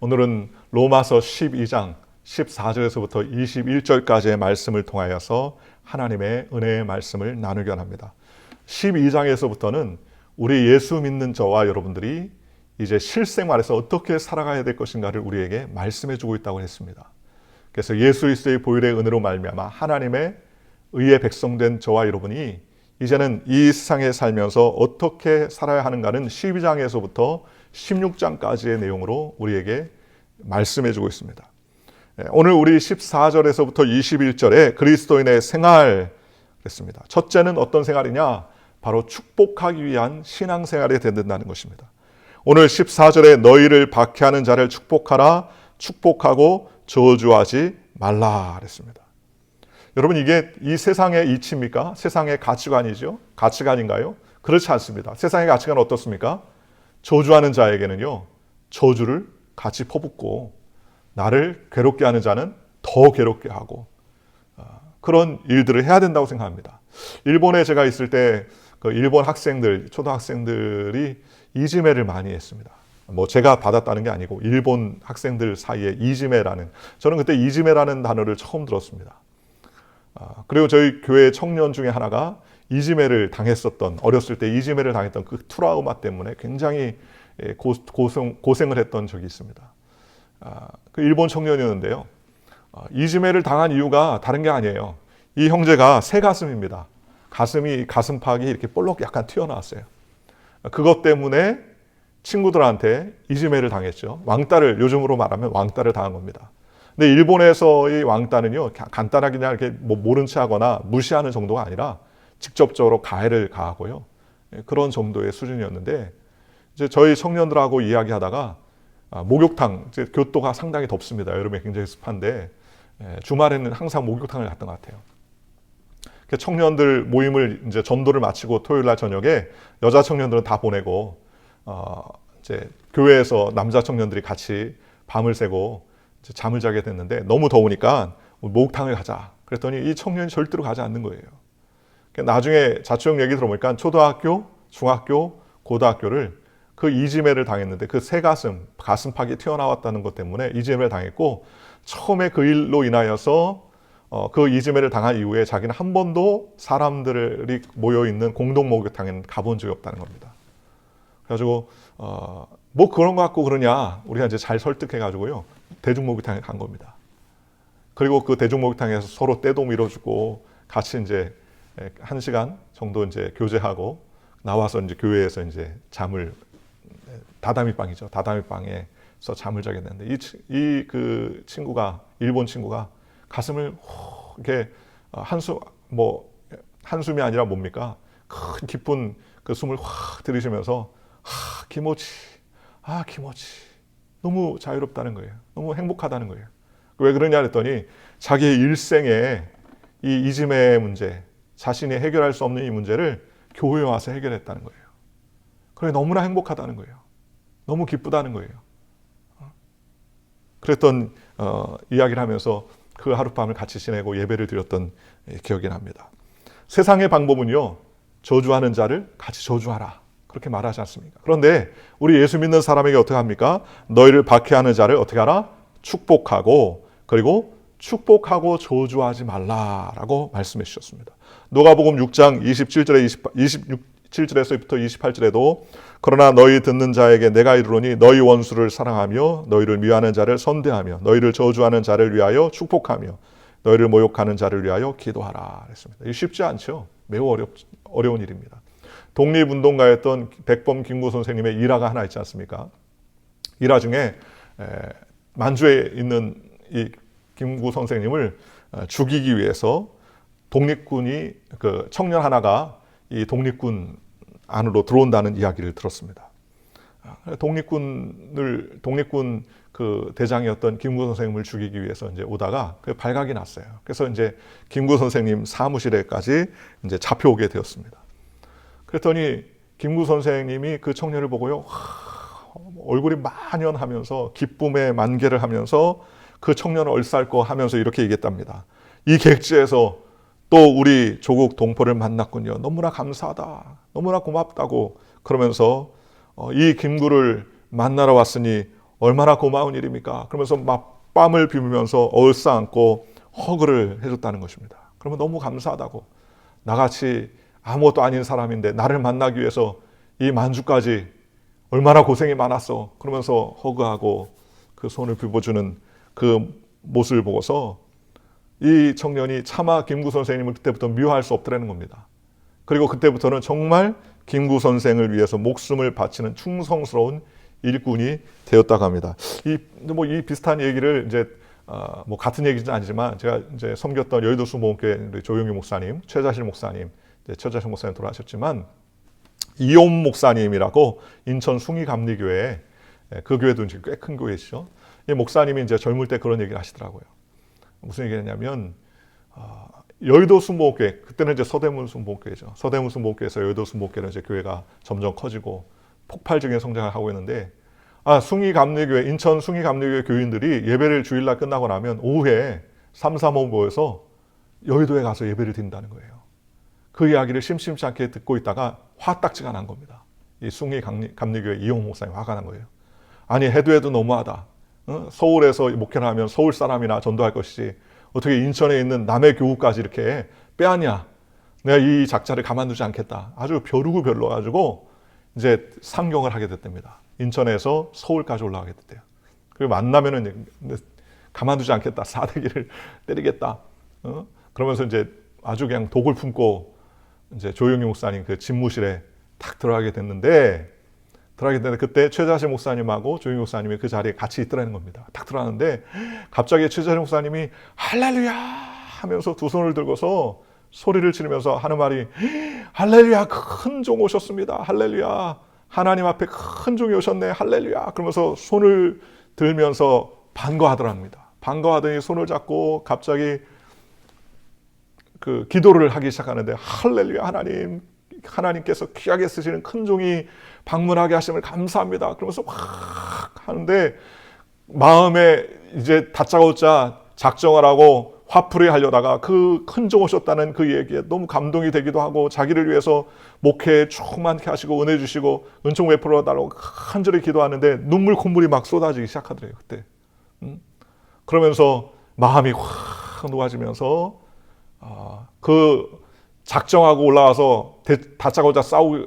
오늘은 로마서 12장 14절에서부터 21절까지의 말씀을 통하여서 하나님의 은혜의 말씀을 나누기 원합니다. 12장에서부터는 우리 예수 믿는 저와 여러분들이 이제 실생활에서 어떻게 살아가야 될 것인가를 우리에게 말씀해 주고 있다고 했습니다. 그래서 예수 그리스도의 보혈의 은혜로 말미암아 하나님의 의의 백성된 저와 여러분이 이제는 이 세상에 살면서 어떻게 살아야 하는가는 12장에서부터 16장까지의 내용으로 우리에게 말씀해 주고 있습니다. 오늘 우리 14절에서부터 21절에 그리스도인의 생활 그랬습니다. 첫째는 어떤 생활이냐? 바로 축복하기 위한 신앙생활이 된다는 것입니다. 오늘 14절에 너희를 박해하는 자를 축복하라, 축복하고 저주하지 말라 그랬습니다. 여러분, 이게 이 세상의 이치입니까? 세상의 가치관이죠? 가치관인가요? 그렇지 않습니다. 세상의 가치관은 어떻습니까? 저주하는 자에게는요, 저주를 같이 퍼붓고 나를 괴롭게 하는 자는 더 괴롭게 하고 그런 일들을 해야 된다고 생각합니다. 일본에 제가 있을 때 그 일본 학생들, 초등학생들이 이지메를 많이 했습니다. 뭐 제가 받았다는 게 아니고 일본 학생들 사이에 이지메라는, 저는 그때 이지메라는 단어를 처음 들었습니다. 그리고 저희 교회 청년 중에 하나가 이지메를 당했었던, 어렸을 때 이지메를 당했던 그 트라우마 때문에 굉장히 고생을 했던 적이 있습니다. 그 일본 청년이었는데요. 이지메를 당한 이유가 다른 게 아니에요. 이 형제가 새 가슴입니다. 가슴팍이 이렇게 볼록 약간 튀어나왔어요. 그것 때문에 친구들한테 이지메를 당했죠. 왕따를, 요즘으로 말하면 왕따를 당한 겁니다. 근데 일본에서의 왕따는요, 간단하게 그냥 이렇게 뭐 모른 체 하거나 무시하는 정도가 아니라 직접적으로 가해를 가하고요. 그런 정도의 수준이었는데, 이제 저희 청년들하고 이야기하다가 목욕탕, 이제 교토가 상당히 덥습니다. 여름에 굉장히 습한데 주말에는 항상 목욕탕을 갔던 것 같아요. 청년들 모임을 이제 전도를 마치고 토요일 날 저녁에 여자 청년들은 다 보내고 이제 교회에서 남자 청년들이 같이 밤을 새고 이제 잠을 자게 됐는데 너무 더우니까 목욕탕을 가자. 그랬더니 이 청년이 절대로 가지 않는 거예요. 나중에 자초형 얘기 들어보니까 초등학교, 중학교, 고등학교를 그 이지메를 당했는데 그 새 가슴팍이 튀어나왔다는 것 때문에 이지메를 당했고, 처음에 그 일로 인하여서 그 이지메를 당한 이후에 자기는 한 번도 사람들이 모여있는 공동 목욕탕에는 가본 적이 없다는 겁니다. 그래가지고 뭐 그런 거 갖고 그러냐, 우리가 이제 잘 설득해가지고요, 대중 목욕탕에 간 겁니다. 그리고 그 대중 목욕탕에서 서로 때도 밀어주고 같이 이제 1시간 정도 이제 교제하고 나와서 이제 교회에서 이제 잠을, 다다미방이죠. 다다미방에서 잠을 자게 됐는데 이 그 친구가, 일본 친구가 가슴을 이렇게 한숨이 아니라 뭡니까? 큰 깊은 그 숨을 확 들이쉬면서 기모치 너무 자유롭다는 거예요. 너무 행복하다는 거예요. 왜 그러냐 했더니 자기의 일생에 이 이지메 문제, 자신이 해결할 수 없는 이 문제를 교회에 와서 해결했다는 거예요. 그래 너무나 행복하다는 거예요. 너무 기쁘다는 거예요. 그랬던 이야기를 하면서 그 하룻밤을 같이 지내고 예배를 드렸던 기억이 납니다. 세상의 방법은요, 저주하는 자를 같이 저주하라, 그렇게 말하지 않습니까? 그런데 우리 예수 믿는 사람에게 어떻게 합니까? 너희를 박해하는 자를 어떻게 하라? 축복하고, 그리고 축복하고 저주하지 말라라고 말씀해 주셨습니다. 누가복음 6장 27절에서부터 28절에도 그러나 너희 듣는 자에게 내가 이르노니 너희 원수를 사랑하며 너희를 미워하는 자를 선대하며 너희를 저주하는 자를 위하여 축복하며 너희를 모욕하는 자를 위하여 기도하라 그랬습니다. 이게 쉽지 않죠. 매우 어려운 일입니다. 독립운동가였던 백범 김구 선생님의 일화가 하나 있지 않습니까? 일화 중에 만주에 있는 이 김구 선생님을 죽이기 위해서 독립군이, 그 청년 하나가 이 독립군 안으로 들어온다는 이야기를 들었습니다. 독립군 그 대장이었던 김구 선생님을 죽이기 위해서 이제 오다가 그 발각이 났어요. 그래서 이제 김구 선생님 사무실에까지 이제 잡혀오게 되었습니다. 그랬더니 김구 선생님이 그 청년을 보고요, 얼굴이 만연하면서 기쁨의 만개를 하면서 그 청년을 얼싸고 하면서 이렇게 얘기했답니다. 이 객지에서 또 우리 조국 동포를 만났군요. 너무나 감사하다. 너무나 고맙다고 그러면서 이 김구를 만나러 왔으니 얼마나 고마운 일입니까? 그러면서 막 뺨을 비비면서 얼싸안고 허그를 해줬다는 것입니다. 그러면 너무 감사하다고. 나같이 아무것도 아닌 사람인데 나를 만나기 위해서 이 만주까지 얼마나 고생이 많았어. 그러면서 허그하고 그 손을 비벼주는 그 모습을 보고서 이 청년이 차마 김구 선생님을 그때부터 미워할 수 없더라는 겁니다. 그리고 그때부터는 정말 김구 선생을 위해서 목숨을 바치는 충성스러운 일꾼이 되었다고 합니다. 이 비슷한 얘기를 이제 뭐 같은 얘기는 아니지만 제가 이제 섬겼던 여의도 수목교회 조용희 목사님, 최자실 목사님, 최자실 목사님 돌아가셨지만 이온 목사님이라고 인천 숭의감리교회 그 교회도 이제 꽤 큰 교회시죠. 이 목사님이 이제 젊을 때 그런 얘기를 하시더라고요. 무슨 얘기냐면 여의도 순복음교회 그때는 이제 서대문 순복음교회죠. 서대문 순복음교회에서 여의도 순복음교회는 이제 교회가 점점 커지고 폭발적인 성장을 하고 있는데 숭의감리교회 인천 숭의감리교회 교인들이 예배를 주일날 끝나고 나면 오후에 3, 4모 모여서 여의도에 가서 예배를 드린다는 거예요. 그 이야기를 심심치 않게 듣고 있다가 화딱지가 난 겁니다. 이 숭의감리교회 이용 목사님 화가 난 거예요. 아니 해도 너무하다. 서울에서 목회를 하면 서울 사람이나 전도할 것이지 어떻게 인천에 있는 남의 교우까지 이렇게 빼앗냐. 내가 이 작자를 가만두지 않겠다. 아주 벼르고 별로가지고 이제 상경을 하게 됐답니다. 인천에서 서울까지 올라가게 됐대요. 그리고 만나면은 가만두지 않겠다. 사대기를 때리겠다. 그러면서 이제 아주 그냥 독을 품고 이제 조용희 목사님 그 집무실에 탁 들어가게 됐는데 그때 최자실 목사님하고 조용희 목사님이 그 자리에 같이 있더라는 겁니다. 딱 들어가는데 갑자기 최자실 목사님이 할렐루야 하면서 두 손을 들고서 소리를 지르면서 하는 말이 할렐루야 큰 종 오셨습니다. 할렐루야 하나님 앞에 큰 종이 오셨네. 할렐루야 그러면서 손을 들면서 반가워하더랍니다. 반가워하더니 손을 잡고 갑자기 그 기도를 하기 시작하는데 할렐루야 하나님께서 귀하게 쓰시는 큰 종이 방문하게 하심을 감사합니다. 그러면서 확 하는데 마음에 이제 다짜고짜 작정을 하고 화풀이 하려다가 그 큰 종 오셨다는 그 얘기에 너무 감동이 되기도 하고 자기를 위해서 목회에 충만케 하시고 은혜 주시고 은총 베풀어 달라고 간절히 기도하는데 눈물 콧물이 막 쏟아지기 시작하더래요. 그때. 그러면서 마음이 확 녹아지면서 그 작정하고 올라와서 다짜고짜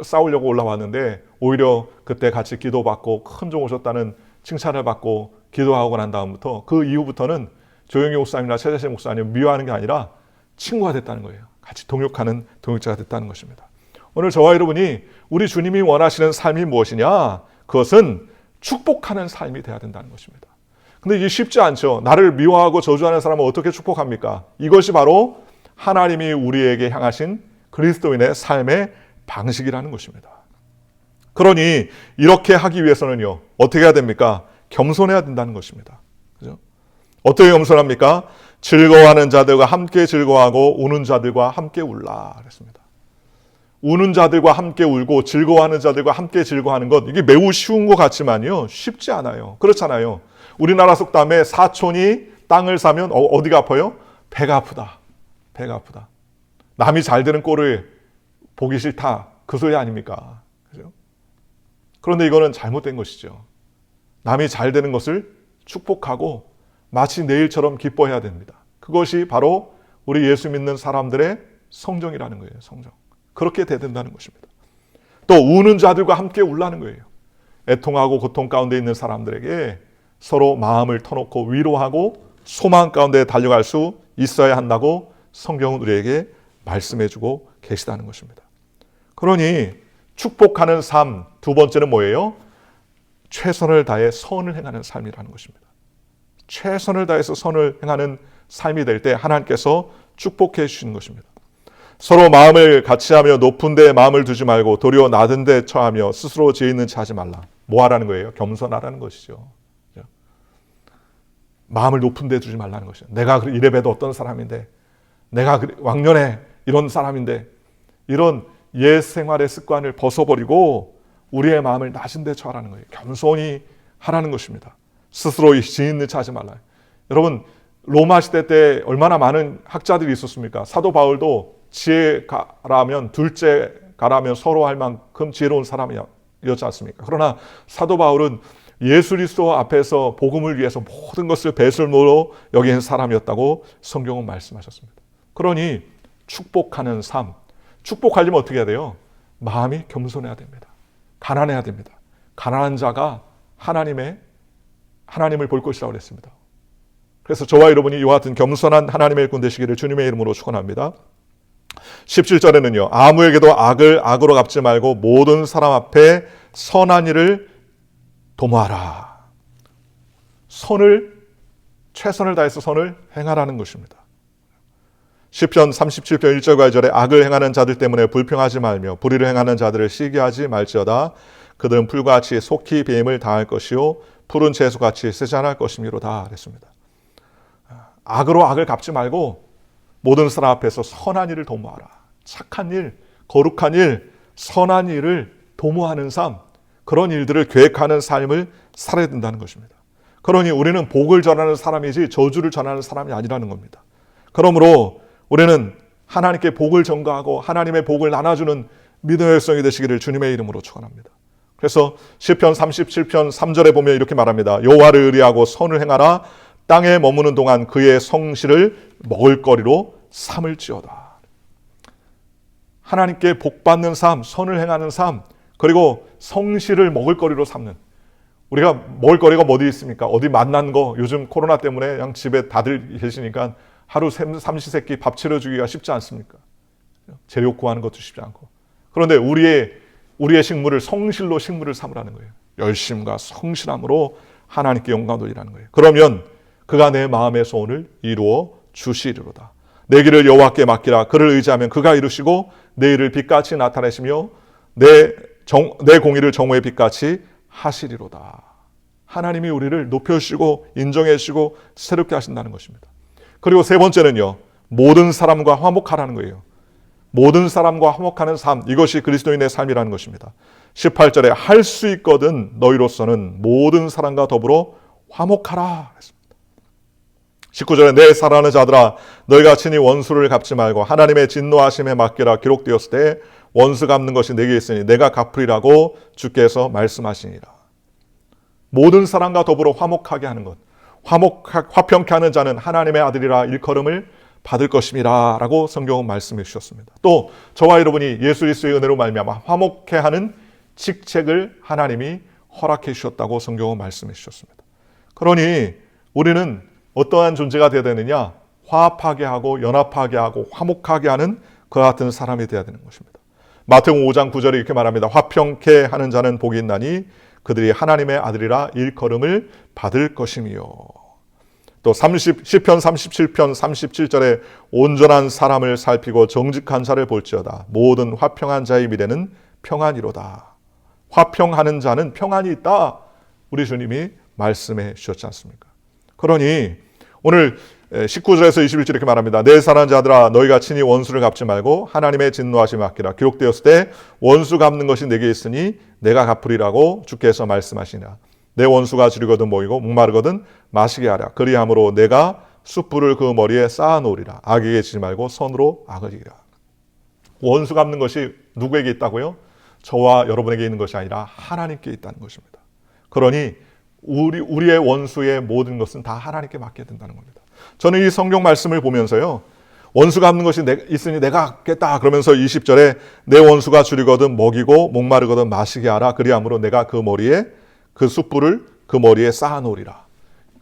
싸우려고 올라왔는데 오히려 그때 같이 기도받고 큰 종 오셨다는 칭찬을 받고 기도하고 난 다음부터 그 이후부터는 조용희 목사님이나 최자실 목사님 미워하는 게 아니라 친구가 됐다는 거예요. 같이 동역하는 동역자가 됐다는 것입니다. 오늘 저와 여러분이 우리 주님이 원하시는 삶이 무엇이냐? 그것은 축복하는 삶이 돼야 된다는 것입니다. 근데 이게 쉽지 않죠. 나를 미워하고 저주하는 사람은 어떻게 축복합니까? 이것이 바로 하나님이 우리에게 향하신 그리스도인의 삶의 방식이라는 것입니다. 그러니 이렇게 하기 위해서는요. 어떻게 해야 됩니까? 겸손해야 된다는 것입니다. 그죠? 어떻게 겸손합니까? 즐거워하는 자들과 함께 즐거워하고 우는 자들과 함께 울라 그랬습니다. 우는 자들과 함께 울고 즐거워하는 자들과 함께 즐거워하는 것 이게 매우 쉬운 것 같지만요. 쉽지 않아요. 그렇잖아요. 우리나라 속담에 사촌이 땅을 사면 어디가 아파요? 배가 아프다. 배가 아프다. 남이 잘 되는 꼴을 보기 싫다. 그 소리 아닙니까? 그죠? 그런데 이거는 잘못된 것이죠. 남이 잘 되는 것을 축복하고 마치 내일처럼 기뻐해야 됩니다. 그것이 바로 우리 예수 믿는 사람들의 성정이라는 거예요. 성정. 그렇게 돼야 된다는 것입니다. 또 우는 자들과 함께 울라는 거예요. 애통하고 고통 가운데 있는 사람들에게 서로 마음을 터놓고 위로하고 소망 가운데 달려갈 수 있어야 한다고 성경은 우리에게 말씀해주고 계시다는 것입니다. 그러니 축복하는 삶 두 번째는 뭐예요? 최선을 다해 선을 행하는 삶이라는 것입니다. 최선을 다해서 선을 행하는 삶이 될 때 하나님께서 축복해 주시는 것입니다. 서로 마음을 같이하며 높은 데에 마음을 두지 말고 도리어 낮은 데 처하며 스스로 지혜 있는 체 하지 말라. 뭐 하라는 거예요? 겸손하라는 것이죠. 마음을 높은 데 두지 말라는 것이죠. 내가 이래봬도 어떤 사람인데 내가 왕년에 이런 사람인데 이런 옛 생활의 습관을 벗어버리고 우리의 마음을 낮은 데 처하라는 거예요. 겸손히 하라는 것입니다. 스스로 지혜 있는 체 하지 말라. 여러분 로마 시대 때 얼마나 많은 학자들이 있었습니까? 사도 바울도 지혜가라면 둘째 가라면 서로 할 만큼 지혜로운 사람이었지 않습니까? 그러나 사도 바울은 예수 그리스도 앞에서 복음을 위해서 모든 것을 배설물로 여긴 사람이었다고 성경은 말씀하셨습니다. 그러니 축복하는 삶, 축복하려면 어떻게 해야 돼요? 마음이 겸손해야 됩니다. 가난해야 됩니다. 가난한 자가 하나님을 볼 것이라고 그랬습니다. 그래서 저와 여러분이 이와 같은 겸손한 하나님의 꾼 되시기를 주님의 이름으로 축원합니다. 17절에는요. 아무에게도 악을 악으로 갚지 말고 모든 사람 앞에 선한 일을 도모하라. 최선을 다해서 선을 행하라는 것입니다. 시편 37편 1절과 2절에 악을 행하는 자들 때문에 불평하지 말며 불의를 행하는 자들을 시기하지 말지어다. 그들은 풀과 같이 속히 배임을 당할 것이요 푸른 채소같이 세잔할 것이미로다 그랬습니다. 악으로 악을 갚지 말고 모든 사람 앞에서 선한 일을 도모하라. 착한 일, 거룩한 일, 선한 일을 도모하는 삶, 그런 일들을 계획하는 삶을 살아야 된다는 것입니다. 그러니 우리는 복을 전하는 사람이지 저주를 전하는 사람이 아니라는 겁니다. 그러므로 우리는 하나님께 복을 전가하고 하나님의 복을 나눠주는 믿음의 백성이 되시기를 주님의 이름으로 축원합니다. 그래서 시편 37편 3절에 보면 이렇게 말합니다. 여호와를 의리하고 선을 행하라. 땅에 머무는 동안 그의 성실을 먹을거리로 삼을지어다. 하나님께 복받는 삶, 선을 행하는 삶, 그리고 성실을 먹을거리로 삼는. 우리가 먹을거리가 어디 있습니까? 어디 만난 거, 요즘 코로나 때문에 그냥 집에 다들 계시니까 하루 삼시세끼 밥 차려주기가 쉽지 않습니까? 재료 구하는 것도 쉽지 않고. 그런데 우리의 식물을 성실로 식물을 삼으라는 거예요. 열심과 성실함으로 하나님께 영광 돌리라는 거예요. 그러면 그가 내 마음의 소원을 이루어 주시리로다. 내 길을 여호와께 맡기라. 그를 의지하면 그가 이루시고 내 일을 빛같이 나타내시며 내 공의를 정오의 빛같이 하시리로다. 하나님이 우리를 높여주시고 인정해 주시고 새롭게 하신다는 것입니다. 그리고 세 번째는요. 모든 사람과 화목하라는 거예요. 모든 사람과 화목하는 삶, 이것이 그리스도인의 삶이라는 것입니다. 18절에 할 수 있거든 너희로서는 모든 사람과 더불어 화목하라 했습니다. 19절에 내 사랑하는 자들아 너희가 친히 원수를 갚지 말고 하나님의 진노하심에 맡기라. 기록되었을 때 원수 갚는 것이 내게 있으니 내가 갚으리라고 주께서 말씀하시니라. 모든 사람과 더불어 화목하게 하는 것, 화평케 하는 자는 하나님의 아들이라 일컬음을 받을 것임이라 라고 성경은 말씀해 주셨습니다. 또 저와 여러분이 예수 그리스도의 은혜로 말미암아 화목케 하는 직책을 하나님이 허락해 주셨다고 성경은 말씀해 주셨습니다. 그러니 우리는 어떠한 존재가 되어야 되느냐? 화합하게 하고 연합하게 하고 화목하게 하는 그와 같은 사람이 되어야 되는 것입니다. 마태복음 5장 9절에 이렇게 말합니다. 화평케 하는 자는 복이 있나니 그들이 하나님의 아들이라 일컬음을 받을 것이며. 또 시편 37편 37절에 온전한 사람을 살피고 정직한 자를 볼지어다. 모든 화평한 자의 미래는 평안이로다. 화평하는 자는 평안이 있다. 우리 주님이 말씀해 주셨지 않습니까? 그러니 오늘 19절에서 21절 이렇게 말합니다. 내 사랑하는 자들아 너희가 친히 원수를 갚지 말고 하나님의 진노하심에 맡기라. 기록되었을 때 원수 갚는 것이 내게 있으니 내가 갚으리라고 주께서 말씀하시니라. 내 원수가 주리거든 모이고 목마르거든 마시게 하라. 그리함으로 내가 숯불을 그 머리에 쌓아놓으리라. 악에게 지지 말고 선으로 악을 이기라. 원수 갚는 것이 누구에게 있다고요? 저와 여러분에게 있는 것이 아니라 하나님께 있다는 것입니다. 그러니 우리의 원수의 모든 것은 다 하나님께 맡겨야 된다는 겁니다. 저는 이 성경 말씀을 보면서요. 원수 갚는 것이 있으니 내가 갚겠다 그러면서 20절에 내 원수가 주리거든 먹이고 목마르거든 마시게 하라. 그리함으로 내가 그 머리에 그 숯불을 그 머리에 쌓아놓으리라.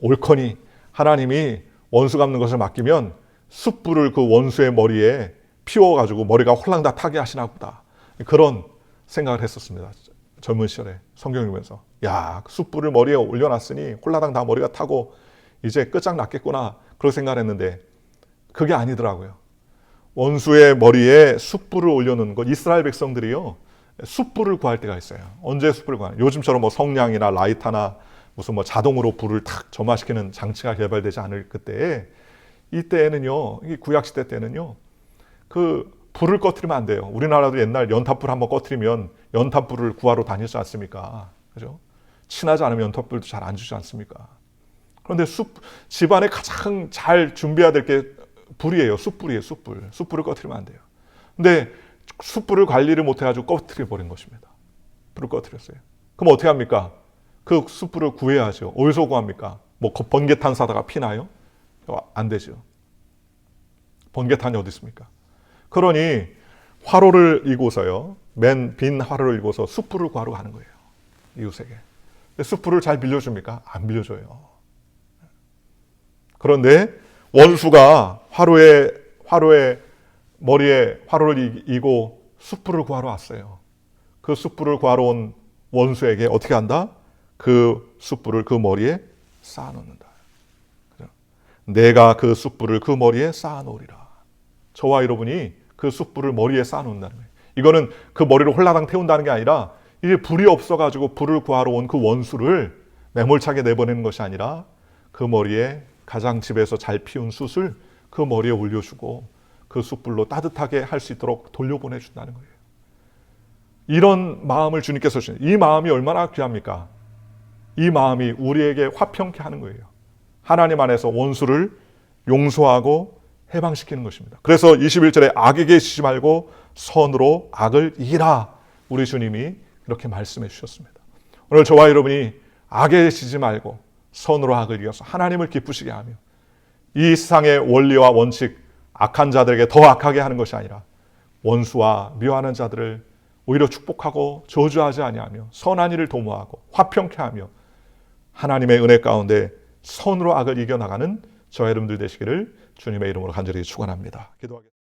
옳거니 하나님이 원수 갚는 것을 맡기면 숯불을 그 원수의 머리에 피워가지고 머리가 홀랑 다 타게 하시나 보다. 그런 생각을 했었습니다. 젊은 시절에 성경 읽으면서 야, 숯불을 머리에 올려놨으니 홀라당 다 머리가 타고 이제 끝장났겠구나 그렇게 생각을 했는데 그게 아니더라고요. 원수의 머리에 숯불을 올려놓는 것, 이스라엘 백성들이요 숯불을 구할 때가 있어요. 언제 숯불을 구하냐? 요즘처럼 뭐 성냥이나 라이터나 무슨 뭐 자동으로 불을 탁 점화시키는 장치가 개발되지 않을 그때에 이때에는요, 이 구약시대 때는요, 그 불을 꺼트리면 안 돼요. 우리나라도 옛날 연탄불 한번 꺼트리면 연탄불을 구하러 다니지 않습니까? 그죠? 친하지 않으면 연탄불도 잘 안 주지 않습니까? 그런데 집안에 가장 잘 준비해야 될 게 불이에요. 숯불이에요. 숯불. 숯불을 꺼트리면 안 돼요. 근데 숯불을 관리를 못해가지고 꺼트려 버린 것입니다. 불을 꺼트렸어요. 그럼 어떻게 합니까? 그 숯불을 구해야죠. 어디서 구합니까? 뭐 번개탄 사다가 피나요? 안 되죠. 번개탄이 어디 있습니까? 그러니 화로를 이고서요. 맨 빈 화로를 이고서 숯불을 구하러 가는 거예요. 이웃에게. 숯불을 잘 빌려줍니까? 안 빌려줘요. 그런데 원수가 화로에 머리에 화로를 이고 숯불을 구하러 왔어요. 그 숯불을 구하러 온 원수에게 어떻게 한다? 그 숯불을 그 머리에 쌓아놓는다. 내가 그 숯불을 그 머리에 쌓아놓으리라. 저와 여러분이 그 숯불을 머리에 쌓아놓는다는 거예요. 이거는 그 머리를 홀라당 태운다는 게 아니라 이제 불이 없어가지고 불을 구하러 온 그 원수를 매몰차게 내보내는 것이 아니라 그 머리에 가장 집에서 잘 피운 숯을 그 머리에 올려주고 그 숯불로 따뜻하게 할 수 있도록 돌려보내준다는 거예요. 이런 마음을 주님께서 주신, 이 마음이 얼마나 귀합니까? 이 마음이 우리에게 화평케 하는 거예요. 하나님 안에서 원수를 용서하고 해방시키는 것입니다. 그래서 21절에 악에게 지지 말고 선으로 악을 이기라. 우리 주님이 이렇게 말씀해 주셨습니다. 오늘 저와 여러분이 악에 지지 말고 선으로 악을 이겨서 하나님을 기쁘시게 하며 이 세상의 원리와 원칙, 악한 자들에게 더 악하게 하는 것이 아니라 원수와 미워하는 자들을 오히려 축복하고 저주하지 아니하며 선한 일을 도모하고 화평케 하며 하나님의 은혜 가운데 선으로 악을 이겨나가는 저와 여러분들 되시기를 주님의 이름으로 간절히 축원합니다. 기도하겠습니다.